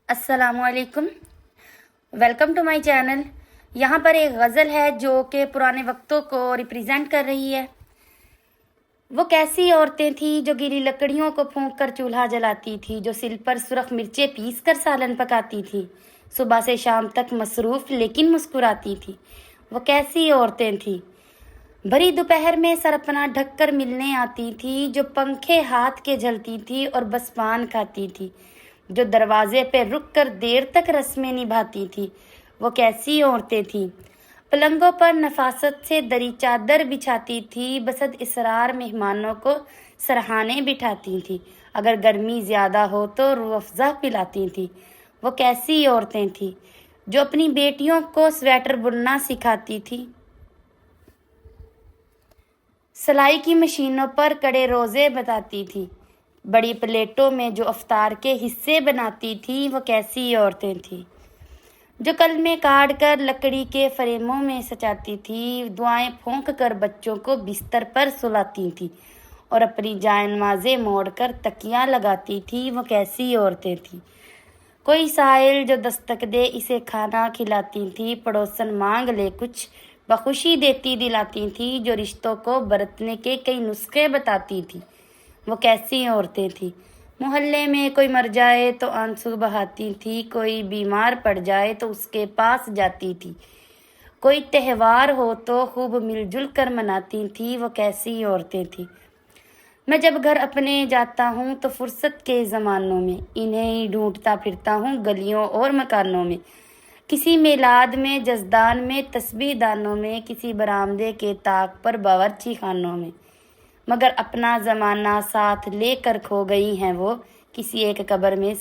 अस्सलामु अलैकुम, welcome to my channel. यहाँ पर एक गज़ल है जो कि पुराने वक्तों को रिप्रेजेंट कर रही है। वो कैसी औरतें थीं जो गीली लकड़ियों को फूंक कर चूल्हा जलाती थी, जो सिल पर सुरख मिर्चें पीस कर सालन पकाती थी, सुबह से शाम तक मसरूफ़ लेकिन मुस्कुराती थी। वो कैसी औरतें थीं, भरी दोपहर में सर अपना ढक कर मिलने आती थी, जो पंखे हाथ के झलती थी और बस पान खाती थी, जो दरवाजे पे रुक कर देर तक रस्में निभाती थी। वो कैसी औरतें थीं, पलंगों पर नफासत से दरी चादर बिछाती थी, बसद इसरार मेहमानों को सरहाने बिठाती थी, अगर गर्मी ज़्यादा हो तो रूह अफ़ज़ा पिलाती थी। वो कैसी औरतें थीं जो अपनी बेटियों को स्वेटर बुनना सिखाती थी, सिलाई की मशीनों पर कड़े रोज़े बताती थी, बड़ी प्लेटों में जो अफ्तार के हिस्से बनाती थी। वो कैसी औरतें थीं जो कलमे काट कर लकड़ी के फ्रेमों में सजाती थी, दुआएं फूंक कर बच्चों को बिस्तर पर सुलाती थी और अपनी जायनमाज़ें मोड़ कर तकियां लगाती थी। वो कैसी औरतें थीं, कोई साइल जो दस्तक दे इसे खाना खिलाती थी, पड़ोसन मांग ले कुछ बखुशी देती दिलाती थी, जो रिश्तों को बरतने के कई नुस्खे बताती थी। वो कैसी औरतें थीं, मोहल्ले में कोई मर जाए तो आंसू बहाती थी, कोई बीमार पड़ जाए तो उसके पास जाती थी, कोई त्यौहार हो तो खूब मिलजुल कर मनाती थी। वो कैसी औरतें थीं, मैं जब घर अपने जाता हूँ तो फुर्सत के ज़मानों में इन्हें ही ढूंढता फिरता हूँ गलियों और मकानों में, किसी मिलाद में जज़दान में तस्बीह दानों में, किसी बरामदे के ताक पर बावर्ची खानों में, मगर अपना ज़माना साथ लेकर खो गई हैं वो किसी एक कब्र में।